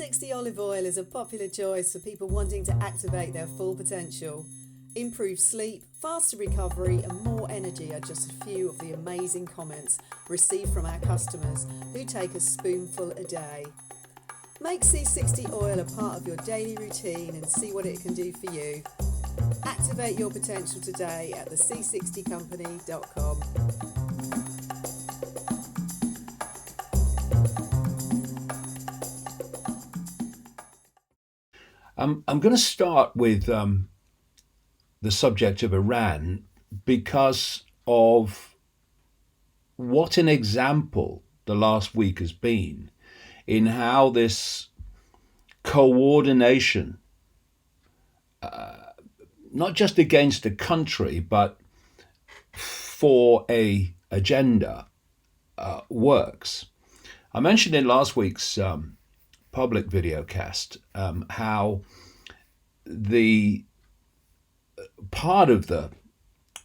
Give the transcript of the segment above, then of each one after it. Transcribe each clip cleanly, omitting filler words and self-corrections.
C60 olive oil is a popular choice for people wanting to activate their full potential. Improved sleep, faster recovery, and more energy are just a few of the amazing comments received from our customers who take a spoonful a day. Make C60 oil a part of your daily routine and see what it can do for you. Activate your potential today at thec60company.com. I'm going to start with the subject of Iran because of what an example the last week has been in how this coordination, not just against a country, but for a agenda, works. I mentioned in last week's public videocast how the part of the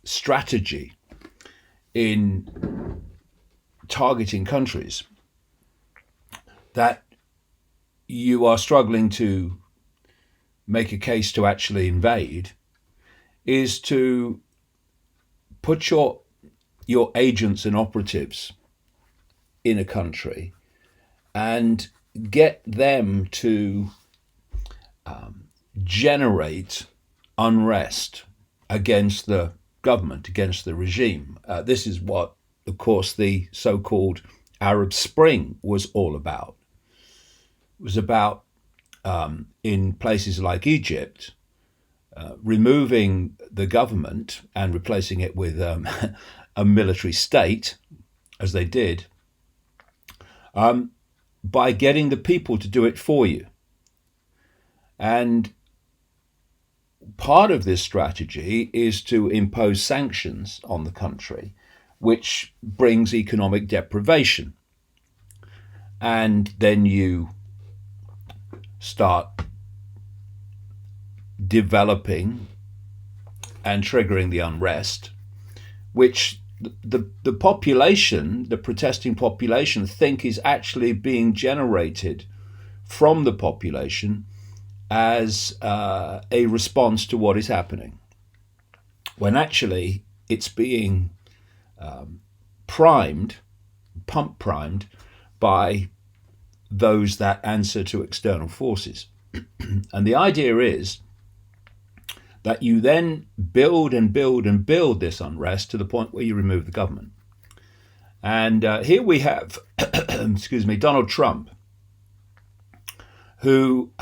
strategy in targeting countries that you are struggling to make a case to actually invade is to put your agents and operatives in a country and get them to generate unrest against the government, against the regime. This is what, of course, the so-called Arab Spring was all about. It was about, in places like Egypt, removing the government and replacing it with a military state, as they did, by getting the people to do it for you. And part of this strategy is to impose sanctions on the country, which brings economic deprivation. And then you start developing and triggering the unrest, which the population, the protesting population, think is actually being generated from the population as a response to what is happening, when actually it's being pump primed by those that answer to external forces. And the idea is that you then build and build and build this unrest to the point where you remove the government. And here we have, Donald Trump, who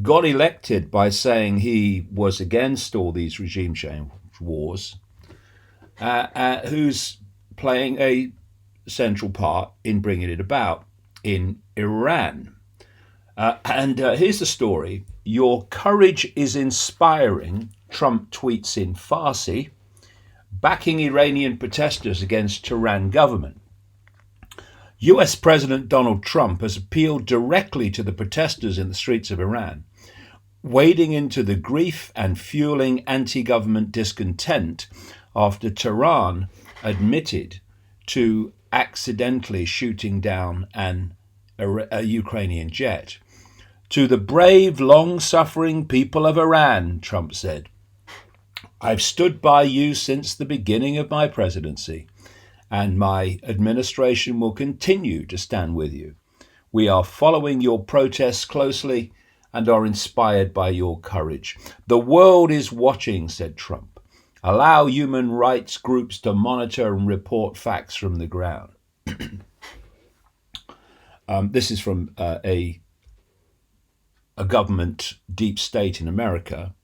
got elected by saying he was against all these regime change wars, who's playing a central part in bringing it about in Iran. And here's the story. Your courage is inspiring, Trump tweets in Farsi, backing Iranian protesters against Tehran government. US President Donald Trump has appealed directly to the protesters in the streets of Iran, wading into the grief and fueling anti-government discontent after Tehran admitted to accidentally shooting down a Ukrainian jet. To the brave, long-suffering people of Iran, Trump said, I've stood by you since the beginning of my presidency, and my administration will continue to stand with you. We are following your protests closely and are inspired by your courage. The world is watching, said Trump. Allow human rights groups to monitor and report facts from the ground. This is from a government deep state in America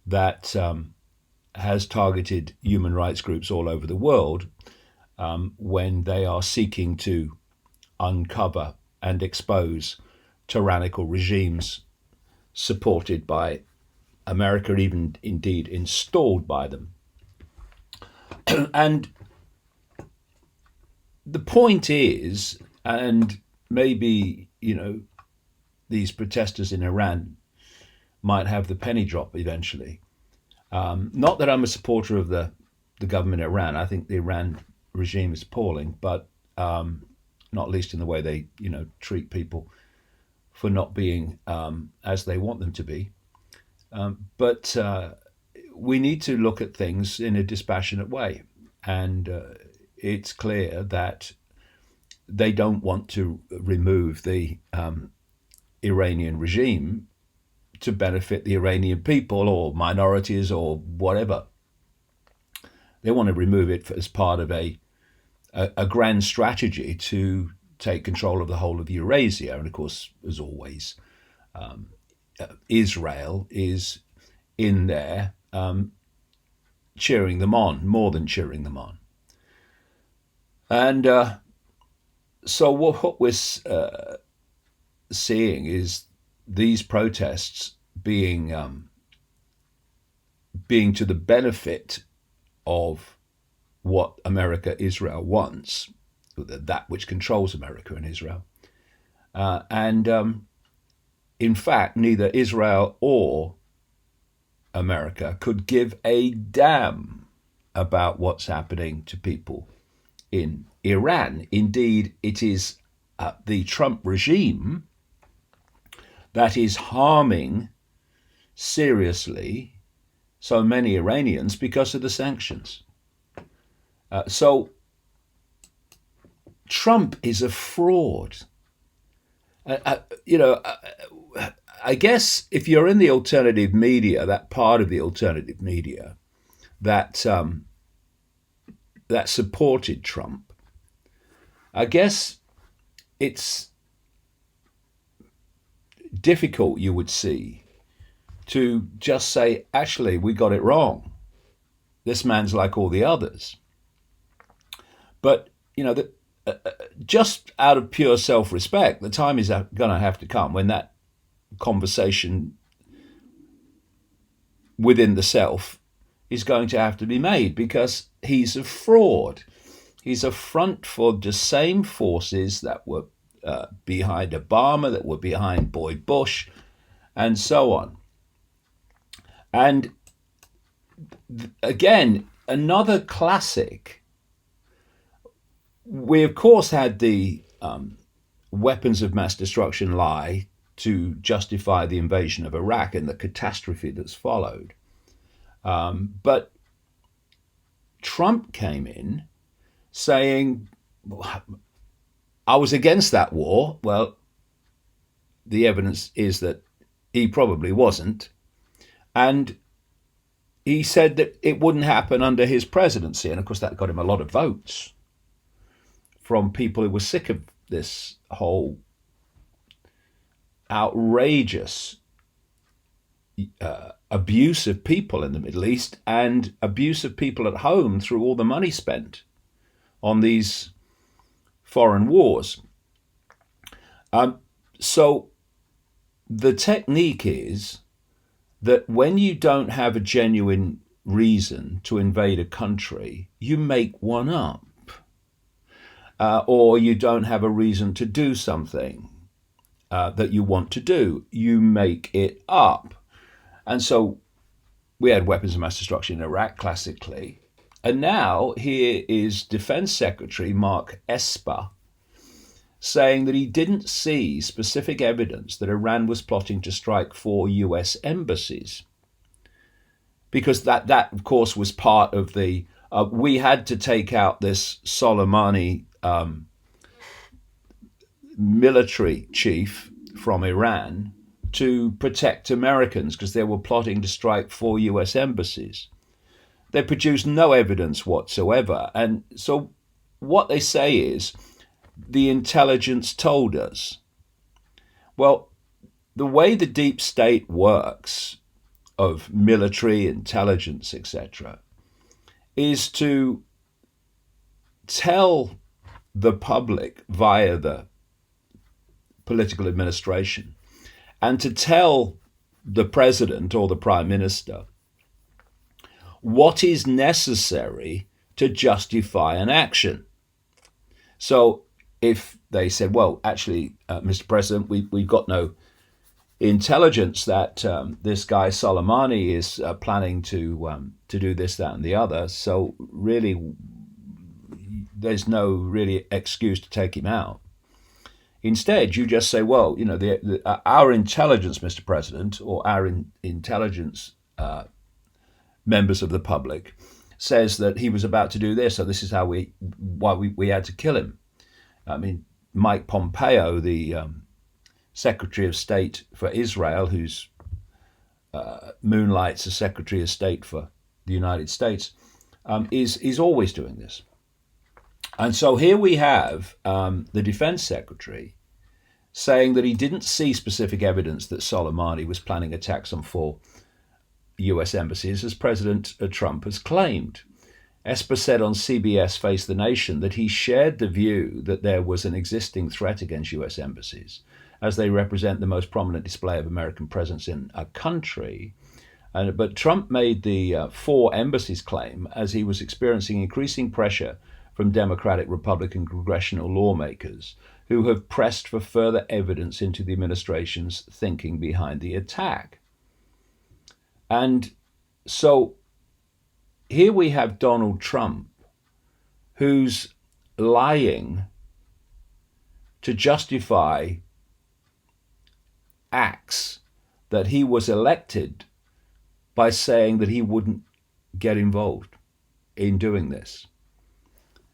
that has targeted human rights groups all over the world when they are seeking to uncover and expose tyrannical regimes supported by America, even indeed installed by them. And the point is, and maybe, these protesters in Iran might have the penny drop eventually. Not that I'm a supporter of the government of Iran. I think the Iran regime is appalling, but not least in the way they, treat people for not being as they want them to be. But we need to look at things in a dispassionate way. And it's clear that they don't want to remove the Iranian regime to benefit the Iranian people or minorities or whatever. They want to remove it as part of a grand strategy to take control of the whole of Eurasia. And of course, as always, Israel is in there cheering them on, more than cheering them on. And so what we're seeing is these protests being to the benefit of what Israel wants, that which controls America and Israel. And in fact, neither Israel or America could give a damn about what's happening to people in Iran. Indeed, it is the Trump regime that is harming seriously so many Iranians because of the sanctions. So Trump is a fraud. I guess if you're in the alternative media, that part of the alternative media that that supported Trump, I guess it's difficult, you would see, to just say, actually, we got it wrong. This man's like all the others. But, just out of pure self-respect, the time is going to have to come when that conversation within the self is going to have to be made, because he's a fraud. He's a front for the same forces that were behind Obama, that were behind Boy Bush, and so on. And again, another classic. We, of course, had the weapons of mass destruction lie to justify the invasion of Iraq and the catastrophe that's followed. But Trump came in saying, I was against that war. Well, the evidence is that he probably wasn't. And he said that it wouldn't happen under his presidency. And of course, that got him a lot of votes from people who were sick of this whole outrageous abuse of people in the Middle East and abuse of people at home through all the money spent on these foreign wars. So the technique is that when you don't have a genuine reason to invade a country, you make one up. Or you don't have a reason to do something that you want to do. You make it up. And so we had weapons of mass destruction in Iraq, classically. And now here is Defense Secretary Mark Esper saying that he didn't see specific evidence that Iran was plotting to strike 4 US embassies. Because that of course, was part of the... we had to take out this Soleimani military chief from Iran to protect Americans because they were plotting to strike 4 US embassies. They produced no evidence whatsoever. And so what they say is, the intelligence told us. Well, the way the deep state works of military intelligence, etc., is to tell the public via the political administration and to tell the president or the prime minister what is necessary to justify an action. So if they said, well, actually, Mr. President, we've got no intelligence that this guy Soleimani is planning to do this, that, and the other, so really there's no really excuse to take him out. Instead, you just say, well, our intelligence, Mr. President, or our intelligence members of the public says that he was about to do this, so this is why we had to kill him. I mean, Mike Pompeo, the Secretary of State for Israel, who's moonlights as Secretary of State for the United States, is always doing this. And so here we have the Defense Secretary saying that he didn't see specific evidence that Soleimani was planning attacks on 4 US embassies, as President Trump has claimed. Esper said on CBS Face the Nation that he shared the view that there was an existing threat against US embassies, as they represent the most prominent display of American presence in a country. But Trump made the 4 embassies claim as he was experiencing increasing pressure from Democratic, Republican, congressional lawmakers who have pressed for further evidence into the administration's thinking behind the attack. And so here we have Donald Trump, who's lying to justify acts that he was elected by saying that he wouldn't get involved in doing this.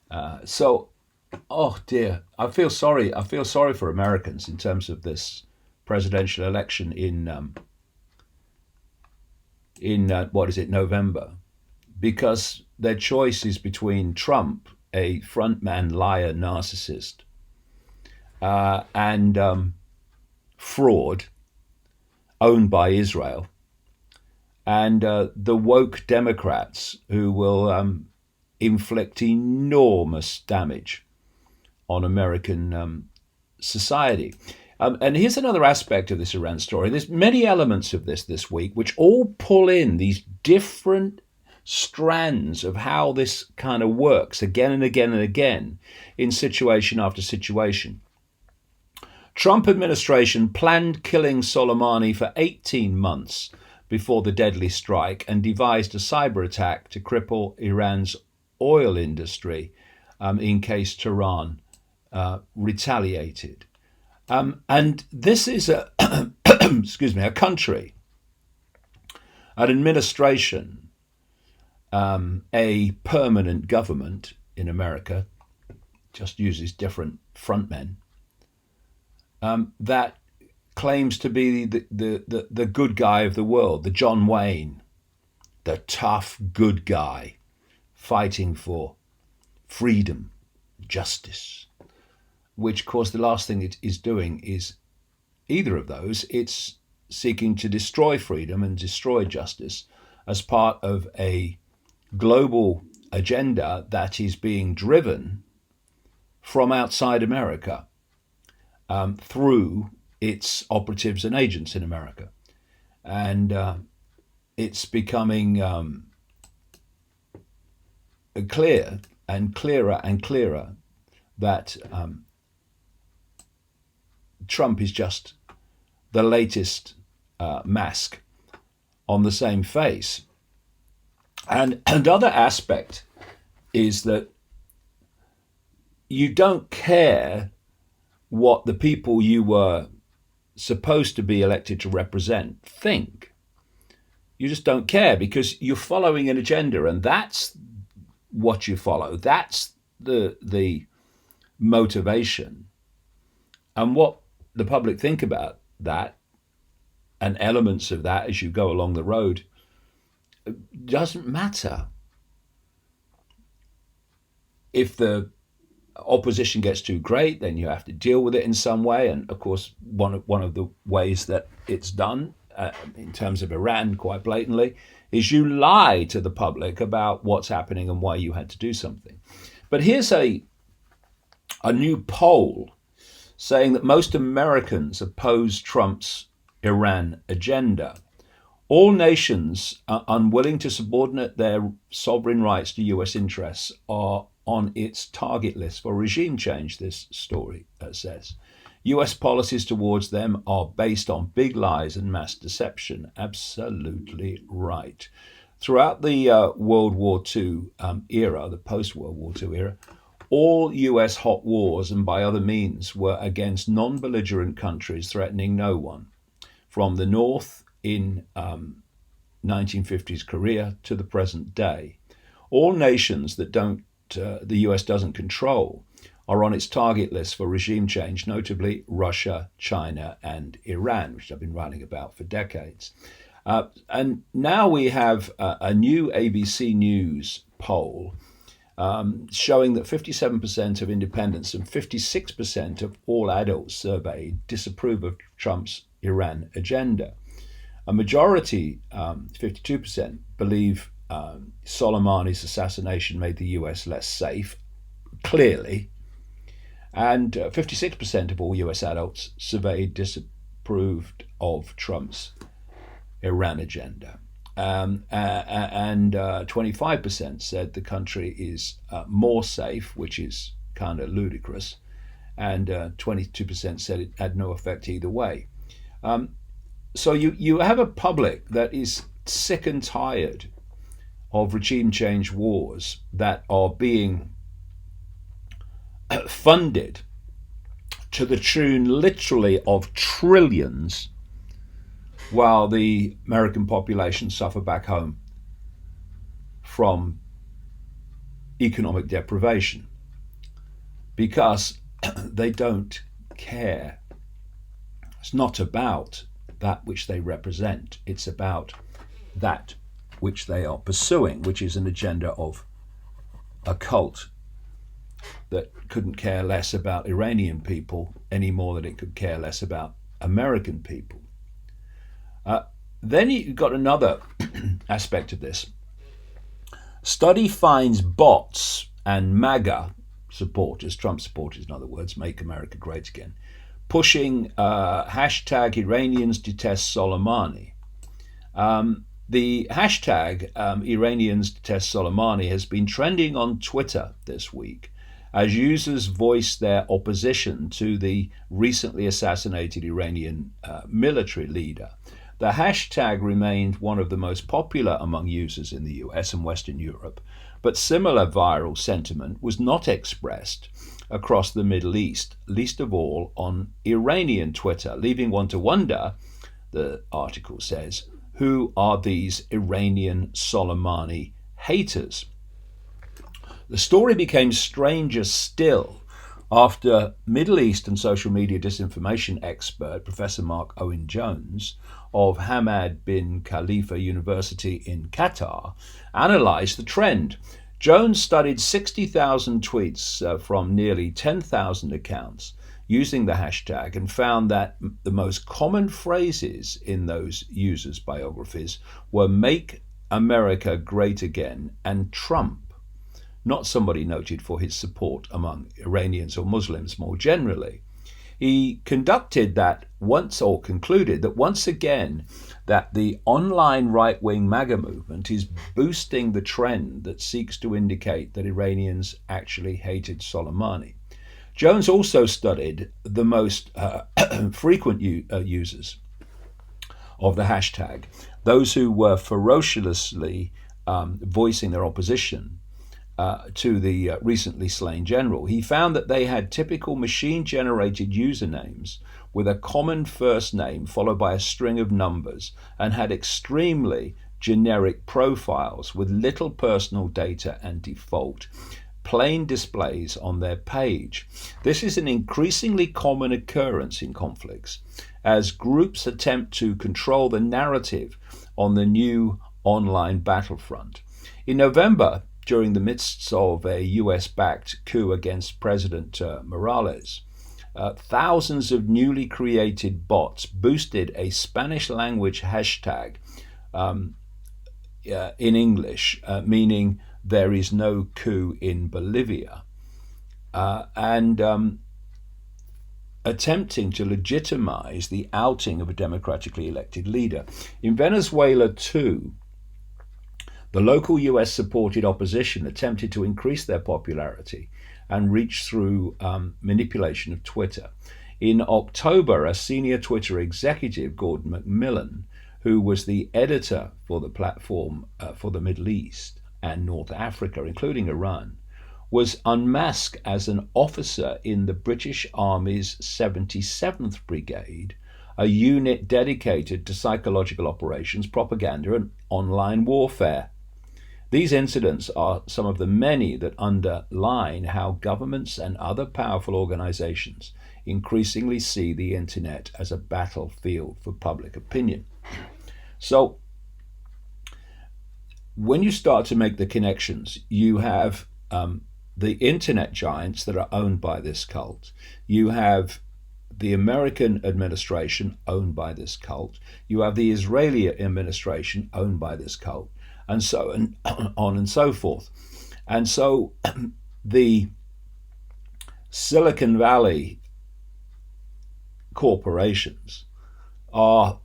Oh dear, I feel sorry for Americans in terms of this presidential election in November, because their choice is between Trump, a frontman liar narcissist, and fraud owned by Israel, and the woke Democrats who will inflict enormous damage on American society. And here's another aspect of this Iran story. There's many elements of this week which all pull in these different strands of how this kind of works again and again and again in situation after situation. Trump administration planned killing Soleimani for 18 months before the deadly strike and devised a cyber attack to cripple Iran's oil industry in case Tehran retaliated. And this is a a country, an administration, a permanent government in America, just uses different frontmen, that claims to be the good guy of the world, the John Wayne, the tough good guy fighting for freedom, justice, which, of course, the last thing it is doing is either of those. It's seeking to destroy freedom and destroy justice as part of a global agenda that is being driven from outside America through its operatives and agents in America. And it's becoming clear and clearer and clearer that Trump is just the latest mask on the same face. And another aspect is that you don't care what the people you were supposed to be elected to represent think. You just don't care because you're following an agenda, and that's what you follow. That's the motivation. And what the public think about that and elements of that as you go along the road doesn't matter. If the opposition gets too great, then you have to deal with it in some way. And of course, one of the ways that it's done in terms of Iran, quite blatantly, is you lie to the public about what's happening and why you had to do something. But here's a new poll saying that most Americans oppose Trump's Iran agenda. All nations unwilling to subordinate their sovereign rights to US interests are on its target list for regime change, this story says. US policies towards them are based on big lies and mass deception. Absolutely right. Throughout the World War II era, the post-World War II era, All US hot wars, and by other means, were against non-belligerent countries threatening no one, from the North in 1950s Korea to the present day. All nations that the US doesn't control are on its target list for regime change, notably Russia, China, and Iran, which I've been writing about for decades. And now we have a new ABC News poll showing that 57% of independents and 56% of all adults surveyed disapprove of Trump's Iran agenda. A majority, 52%, believe Soleimani's assassination made the US less safe, clearly, and 56% of all US adults surveyed disapproved of Trump's Iran agenda. And 25% said the country is more safe, which is kind of ludicrous, and 22% said it had no effect either way. So you have a public that is sick and tired of regime change wars that are being funded to the tune literally of trillions, while the American population suffer back home from economic deprivation because they don't care. It's not about that which they represent. It's about that which they are pursuing, which is an agenda of a cult that couldn't care less about Iranian people any more than it could care less about American people. Then you've got another aspect of this. Study finds bots and MAGA supporters, Trump supporters in other words, Make America Great Again, pushing hashtag Iranians detest Soleimani. The hashtag Iranians detest Soleimani has been trending on Twitter this week as users voice their opposition to the recently assassinated Iranian military leader. The hashtag remained one of the most popular among users in the US and Western Europe, but similar viral sentiment was not expressed across the Middle East, least of all on Iranian Twitter, leaving one to wonder, the article says, who are these Iranian Soleimani haters? The story became stranger still after Middle East and social media disinformation expert Professor Mark Owen Jones of Hamad bin Khalifa University in Qatar analysed the trend. Jones studied 60,000 tweets from nearly 10,000 accounts using the hashtag and found that the most common phrases in those users' biographies were "Make America Great Again" and "Trump," not somebody noted for his support among Iranians or Muslims more generally. He concluded that once again that the online right-wing MAGA movement is boosting the trend that seeks to indicate that Iranians actually hated Soleimani. Jones also studied the most frequent users of the hashtag, those who were ferociously voicing their opposition to the recently slain general. He found that they had typical machine-generated usernames with a common first name followed by a string of numbers and had extremely generic profiles with little personal data and default plain displays on their page. This is an increasingly common occurrence in conflicts as groups attempt to control the narrative on the new online battlefront. In November, during the midst of a US-backed coup against President Morales, thousands of newly created bots boosted a Spanish-language hashtag in English, meaning "there is no coup in Bolivia," and attempting to legitimize the outing of a democratically elected leader. In Venezuela, too, the local US-supported opposition attempted to increase their popularity and reach through manipulation of Twitter. In October, a senior Twitter executive, Gordon McMillan, who was the editor for the platform for the Middle East and North Africa, including Iran, was unmasked as an officer in the British Army's 77th Brigade, a unit dedicated to psychological operations, propaganda, and online warfare. These incidents are some of the many that underline how governments and other powerful organizations increasingly see the internet as a battlefield for public opinion. So, when you start to make the connections, you have the internet giants that are owned by this cult. You have the American administration owned by this cult. You have the Israeli administration owned by this cult, and so on and so forth. And so the Silicon Valley corporations are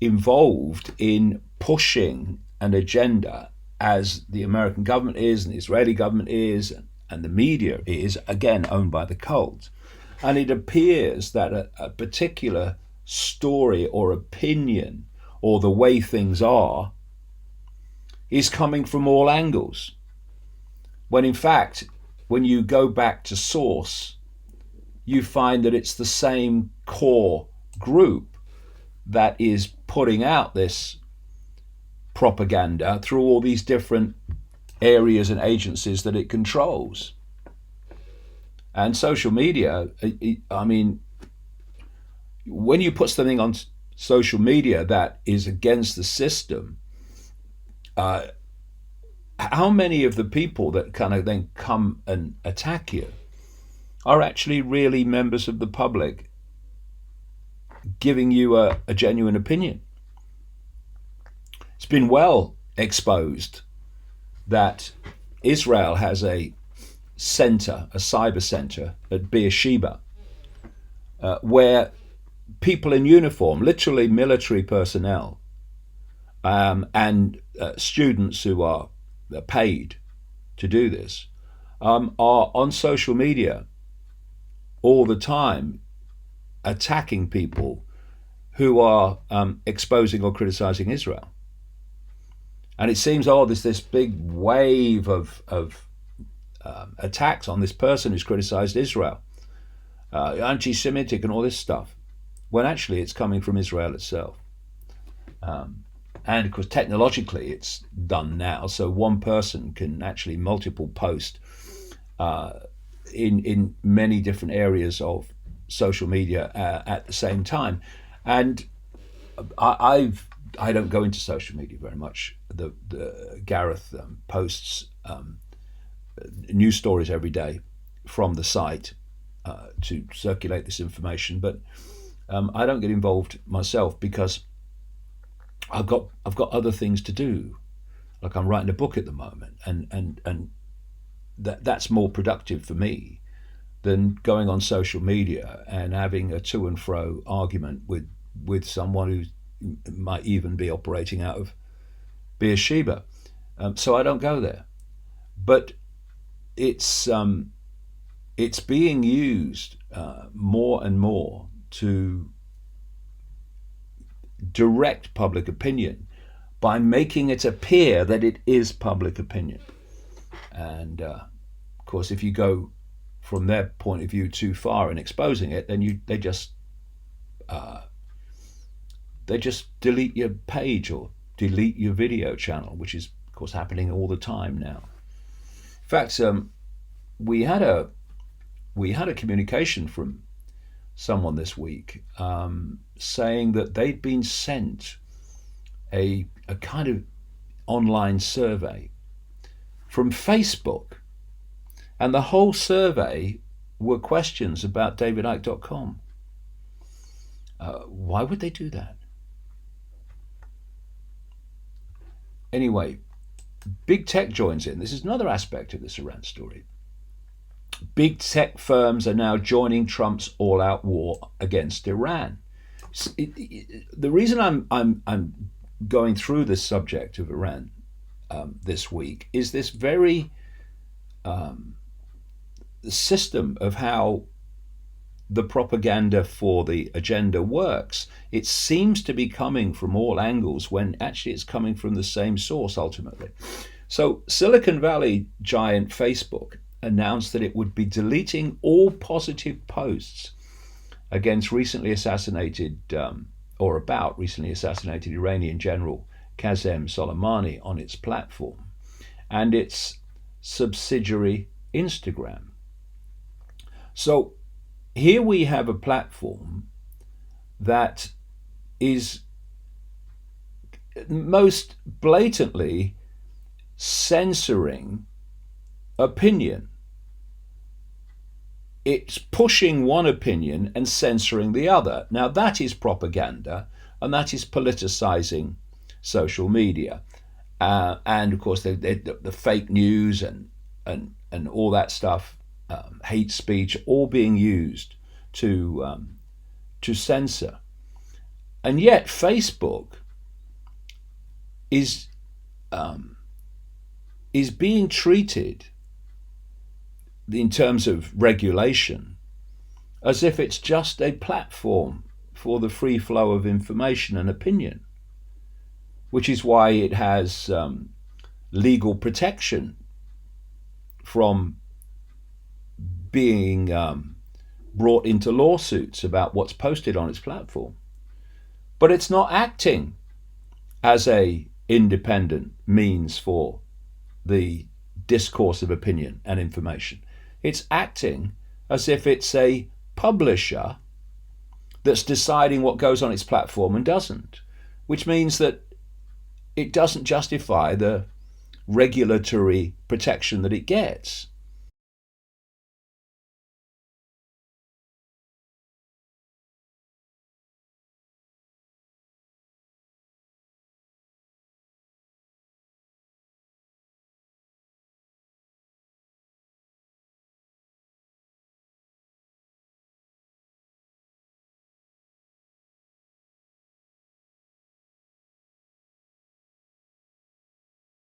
involved in pushing an agenda, as the American government is and the Israeli government is and the media is, again, owned by the cult. And it appears that a particular story or opinion or the way things are is coming from all angles, when in fact, when you go back to source, you find that it's the same core group that is putting out this propaganda through all these different areas and agencies that it controls. And social media, I mean, when you put something on social media that is against the system, how many of the people that kind of then come and attack you are actually really members of the public giving you a genuine opinion? It's been well exposed that Israel has a center, a cyber center at Beersheba, where people in uniform, literally military personnel, and students who are paid to do this, are on social media all the time attacking people who are exposing or criticizing Israel. And it seems, there's this big wave of attacks on this person who's criticized Israel, anti-Semitic and all this stuff, when actually it's coming from Israel itself. And of course, technologically, it's done now, so one person can actually multiple post in many different areas of social media at the same time. And I don't go into social media very much. The Gareth posts news stories every day from the site to circulate this information, but I don't get involved myself because I've got other things to do. Like I'm writing a book at the moment, and that's more productive for me than going on social media and having a to and fro argument with someone who might even be operating out of Beersheba. So I don't go there. But it's being used more and more to direct public opinion by making it appear that it is public opinion. And of course, if you go from their point of view too far in exposing it, then they just delete your page or delete your video channel, which is of course happening all the time now. In fact, we had a communication from someone this week saying that they'd been sent a kind of online survey from Facebook, and the whole survey were questions about davidicke.com. Why would they do that? Anyway, big tech joins in. This is another aspect of this Iran story. Big tech firms are now joining Trump's all-out war against Iran. The reason I'm going through this subject of Iran this week is this very system of how the propaganda for the agenda works. It seems to be coming from all angles when actually it's coming from the same source ultimately. So Silicon Valley giant Facebook announced that it would be deleting all positive posts against recently assassinated, or about recently assassinated Iranian General Qasem Soleimani on its platform and its subsidiary Instagram. So here we have a platform that is most blatantly censoring opinion. It's pushing one opinion and censoring the other. Now that is propaganda, and that is politicizing social media. And of course the fake news and all that stuff, hate speech, all being used to censor. And yet Facebook is being treated in terms of regulation as if it's just a platform for the free flow of information and opinion, which is why it has legal protection from being brought into lawsuits about what's posted on its platform. But it's not acting as a independent means for the discourse of opinion and information. It's acting as if it's a publisher that's deciding what goes on its platform and doesn't, which means that it doesn't justify the regulatory protection that it gets.